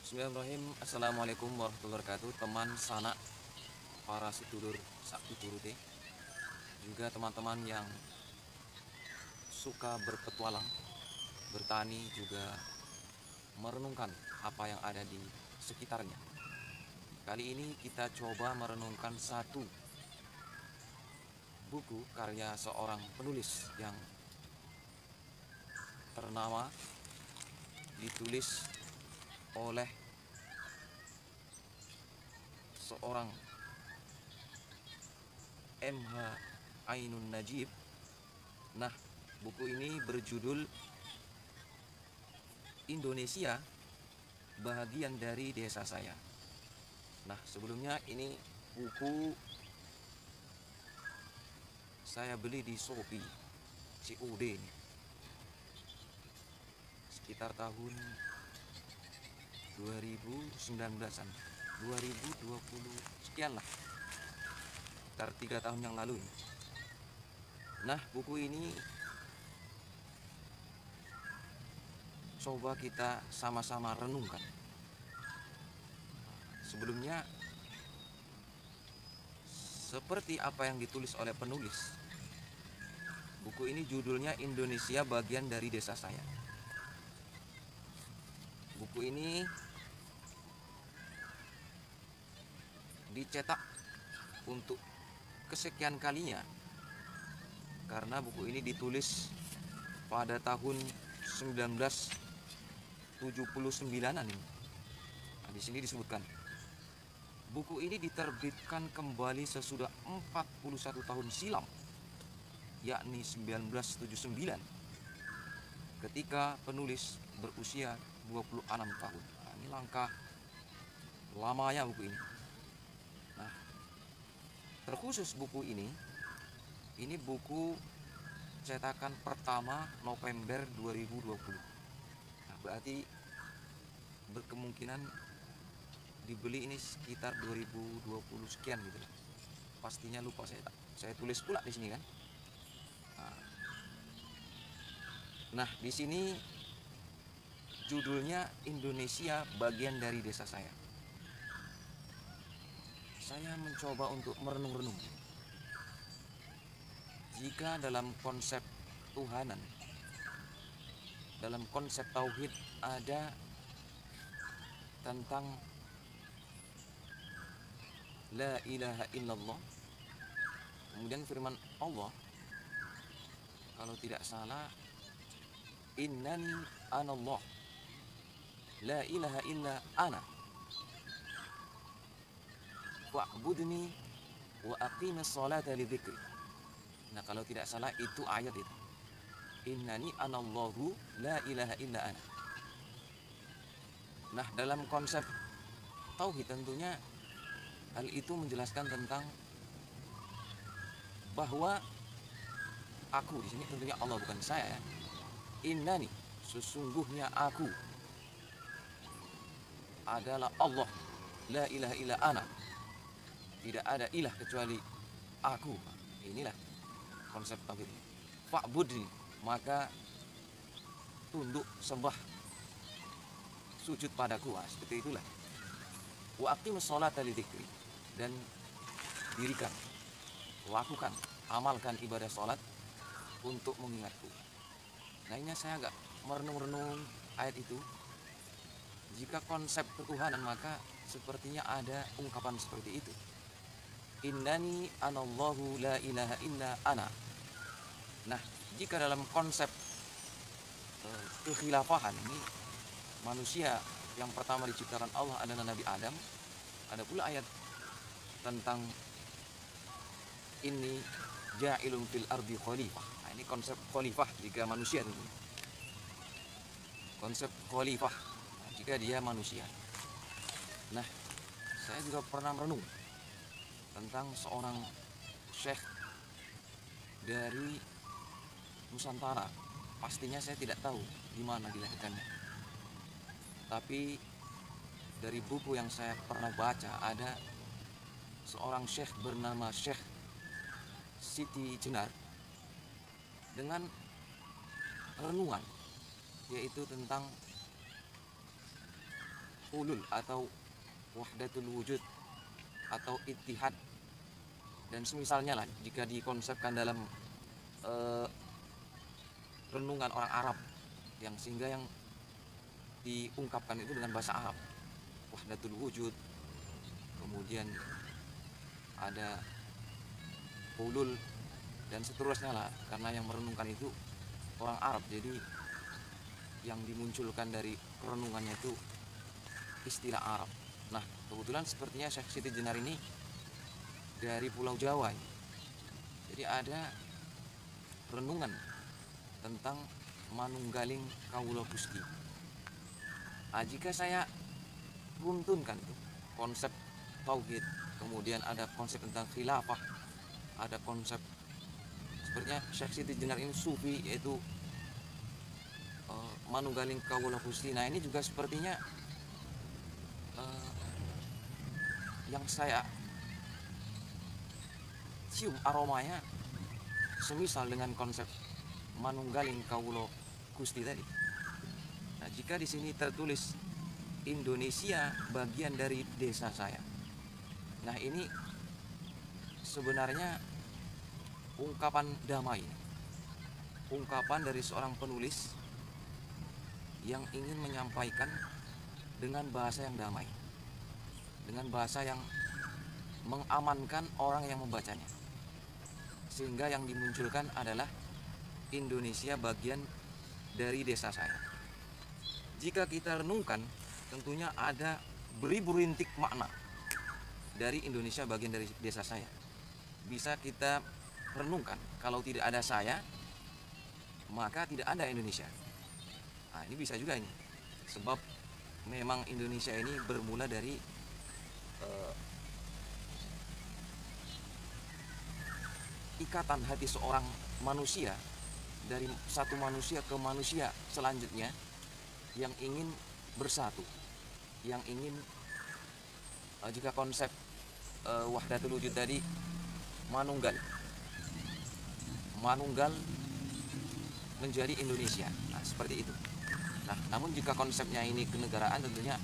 Bismillahirrahmanirrahim. Assalamualaikum warahmatullahi wabarakatuh. Teman sanak para sedulur sak piturute, juga teman-teman yang suka berpetualang, bertani, juga merenungkan apa yang ada di sekitarnya. Kali ini kita coba merenungkan satu buku karya seorang penulis yang ternama, ditulis oleh seorang M.H. Ainun Najib. Nah, buku ini berjudul Indonesia, Bahagian dari Desa Saya. Nah, sebelumnya ini buku saya beli di Shopee COD ini, sekitar tahun 2019-an, 2020 sekian lah, sekitar 3 tahun yang lalu. Nah, buku ini coba kita sama-sama renungkan. Sebelumnya, seperti apa yang ditulis oleh penulis, buku ini judulnya Indonesia, Bagian dari Desa Saya. Buku ini dicetak untuk kesekian kalinya, karena buku ini ditulis pada tahun 1979-an ini. Nah, di sini disebutkan buku ini diterbitkan kembali sesudah 41 tahun silam, yakni 1979, ketika penulis berusia 26 tahun. Nah, ini langkah lamanya buku ini. Nah, terkhusus buku ini buku cetakan pertama November 2020. Nah, berarti berkemungkinan dibeli ini sekitar 2020 sekian gitu lah. Pastinya lupa saya tulis pula di sini kan. Nah, di sini judulnya Indonesia, Bagian dari Desa Saya. Saya mencoba untuk merenung-renung. Jika dalam konsep Tuhanan, dalam konsep tauhid ada tentang la ilaha illallah, kemudian firman Allah, kalau tidak salah, innani anallah, la ilaha illa ana, wa'budni wa aqimis salata li dzikri. Nah, kalau tidak salah itu ayat itu. Innani anallahu la ilaha illa ana. Nah, dalam konsep tauhid tentunya hal itu menjelaskan tentang bahwa aku, di sini tentunya Allah, bukan saya ya. Innani, sesungguhnya aku adalah Allah, la ilaha illa ana, tidak ada ilah kecuali aku. Inilah konsep tauhid. Fa'budni, maka tunduk, sembah, sujud padaku. Seperti itulah. Wa aqimus sholata li dzikri, dan dirikan, lakukan, amalkan ibadah sholat untuk mengingatku. Nah, ini saya agak merenung-renung ayat itu. Jika konsep ketuhanan, maka sepertinya ada ungkapan seperti itu. Innani anallahu la ilaha illa ana. Nah, jika dalam konsep kekhilafahan ini, manusia yang pertama diciptakan Allah adalah Nabi Adam, ada pula ayat tentang ini ja'ilun fil ardi khalifah. Nah, ini konsep khalifah jika manusia itu. Konsep khalifah jika dia manusia. Nah, saya juga pernah merenung tentang seorang syekh dari Nusantara. Pastinya saya tidak tahu di mana dilahirkannya. Tapi dari buku yang saya pernah baca, ada seorang syekh bernama Syekh Siti Jenar dengan renungan, yaitu tentang hulul atau wahdatul wujud atau ittihad dan semisalnya lah jika dikonsepkan dalam eh, renungan orang Arab yang sehingga yang diungkapkan itu dengan bahasa Arab, wahdatul wujud, kemudian ada hulul dan seterusnya lah, karena yang merenungkan itu orang Arab, jadi yang dimunculkan dari renungannya itu istilah Arab. Nah kebetulan sepertinya Syekh Siti Jenar ini dari Pulau Jawa, jadi ada renungan tentang manunggaling kawula Gusti. Nah, jika saya runtunkan itu konsep tauhid, kemudian ada konsep tentang khilafah, ada konsep sepertinya Syekh Siti Jenar ini sufi, yaitu manunggaling kawula Gusti. Nah ini juga sepertinya yang saya cium aromanya semisal dengan konsep manunggaling kawula Gusti tadi. Nah, jika di sini tertulis Indonesia bagian dari desa saya. Nah, ini sebenarnya ungkapan damai. Ungkapan dari seorang penulis yang ingin menyampaikan dengan bahasa yang damai. Dengan bahasa yang mengamankan orang yang membacanya. Sehingga yang dimunculkan adalah Indonesia bagian dari desa saya. Jika kita renungkan, tentunya ada beribu rintik makna dari Indonesia bagian dari desa saya. Bisa kita renungkan, kalau tidak ada saya, maka tidak ada Indonesia. Nah, ini bisa juga ini. Sebab memang Indonesia ini bermula dari ikatan hati seorang manusia, dari satu manusia ke manusia selanjutnya yang ingin bersatu, yang ingin jika konsep wahdatul wujud tadi manunggal menjadi Indonesia. Nah, seperti itu. Nah, namun jika konsepnya ini kenegaraan, tentunya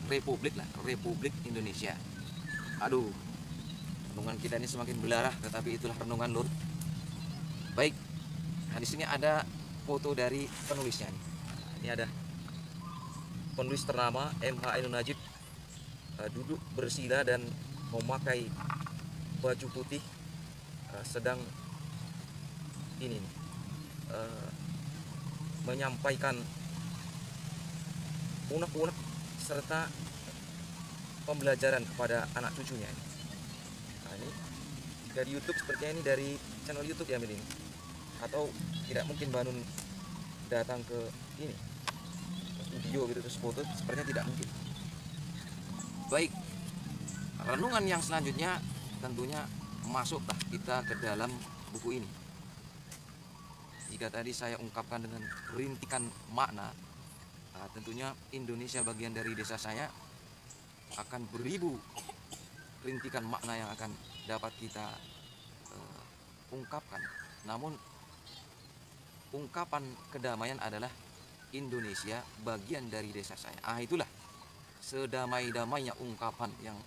Republik Indonesia. Aduh, renungan kita ini semakin belarah, tetapi itulah renungan Lur. Baik, nah di sini ada foto dari penulisnya nih. Ini ada penulis ternama M.H. Ainun Najib, duduk bersila dan memakai baju putih, sedang ini nih, menyampaikan unek-unek serta pembelajaran kepada anak cucunya. Nah, ini dari YouTube, sepertinya ini dari channel YouTube ya ini, atau tidak mungkin Banun datang ke ini studio gitu terus foto, sepertinya tidak mungkin. Baik, renungan yang selanjutnya tentunya masuklah kita ke dalam buku ini. Jika tadi saya ungkapkan dengan rintikan makna, tentunya Indonesia bagian dari desa saya, akan beribu rintikan makna yang akan dapat kita ungkapkan. Namun ungkapan kedamaian adalah Indonesia bagian dari desa saya. Itulah sedamai-damainya ungkapan yang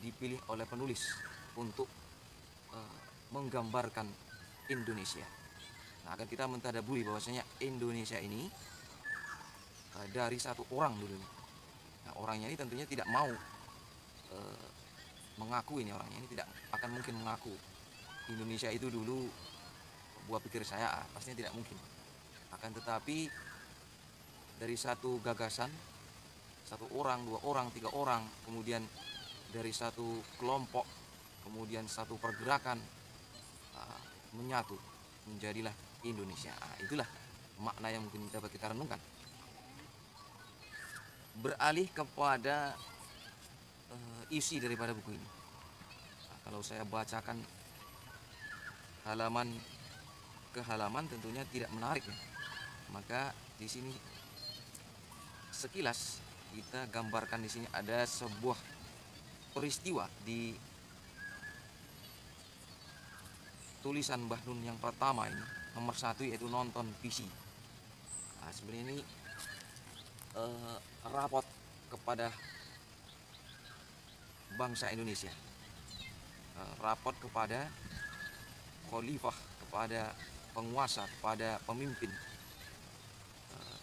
dipilih oleh penulis untuk menggambarkan Indonesia. Nah, akan kita mentadaburi bahwasanya Indonesia ini dari satu orang dulu. Nah, orangnya ini tentunya tidak mau mengaku, ini orangnya ini tidak akan mungkin mengaku Indonesia itu dulu buah pikir saya, pastinya tidak mungkin. Akan tetapi dari satu gagasan, satu orang, dua orang, tiga orang, kemudian dari satu kelompok, kemudian satu pergerakan, menyatu menjadilah Indonesia. Itulah makna yang mungkin dapat kita renungkan. Beralih kepada isi daripada buku ini. Kalau saya bacakan halaman ke halaman tentunya tidak menarik ya. Maka di sini sekilas kita gambarkan, di sini ada sebuah peristiwa di tulisan Mbah Nun yang pertama ini, nomor 1, yaitu nonton visi. Nah, sebenarnya ini rapot kepada bangsa Indonesia, rapot kepada khalifah, kepada penguasa, kepada pemimpin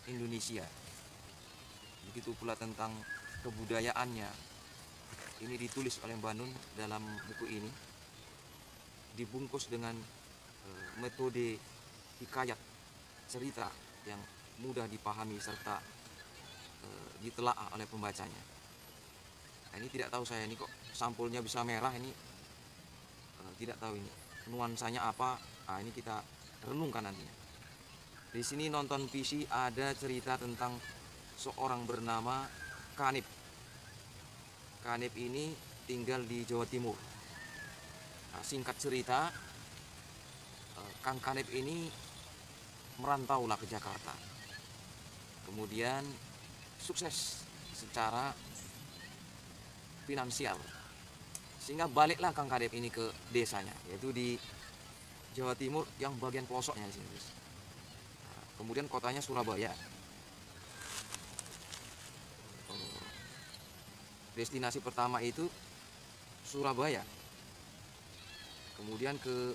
Indonesia. Begitu pula tentang kebudayaannya. Ini ditulis oleh Mbah Nun dalam buku ini, dibungkus dengan metode hikayat, cerita yang mudah dipahami serta ditelaah oleh pembacanya. Nah, ini tidak tahu saya, ini kok sampulnya bisa merah, ini tidak tahu ini nuansanya apa. Nah, ini kita renungkan nantinya. Di sini nonton PC ada cerita tentang seorang bernama Kanib. Kanib ini tinggal di Jawa Timur. Nah, singkat cerita, Kang Kanib ini merantaulah ke Jakarta. Kemudian sukses secara finansial, sehingga baliklah Kang Kanib ini ke desanya, yaitu di Jawa Timur yang bagian pelosoknya di sini. Nah, kemudian kotanya Surabaya. Destinasi pertama itu Surabaya, kemudian ke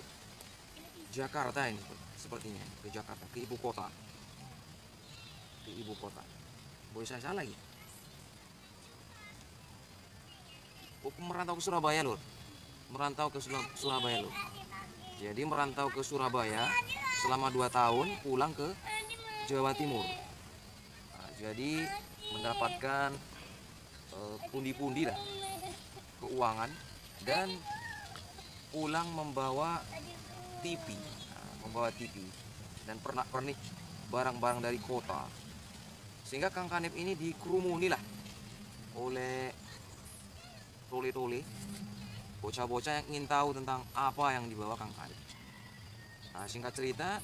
Jakarta, ini sepertinya ke Jakarta, ke ibu kota, boleh saya salah lagi. Merantau ke Surabaya loh, jadi merantau ke Surabaya selama 2 tahun, pulang ke Jawa Timur. Nah, jadi mendapatkan pundi-pundi lah keuangan, dan pulang membawa TV, dan pernak-pernik barang-barang dari kota, sehingga Kang Kanib ini dikerumuni lah oleh tole-tole, bocah-bocah yang ingin tahu tentang apa yang dibawa Kang Kanib. Nah, singkat cerita,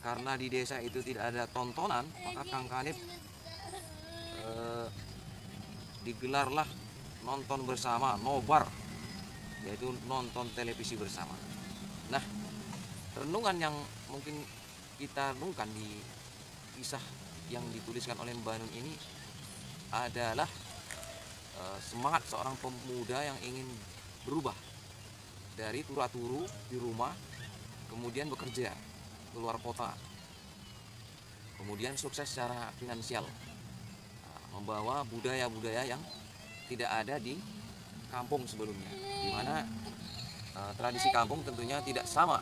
karena di desa itu tidak ada tontonan, maka Kang Kanib digelarlah nonton bersama, nobar, yaitu nonton televisi bersama. Nah, renungan yang mungkin kita renungkan di kisah yang dituliskan oleh Mbah Nun ini adalah semangat seorang pemuda yang ingin berubah dari turu-turu di rumah, kemudian bekerja keluar kota, kemudian sukses secara finansial, membawa budaya-budaya yang tidak ada di kampung sebelumnya, di mana tradisi kampung tentunya tidak sama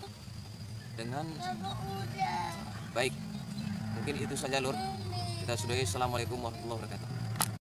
dengan baik. Mungkin itu saja Lur, kita sudahi. Assalamualaikum warahmatullahi wabarakatuh.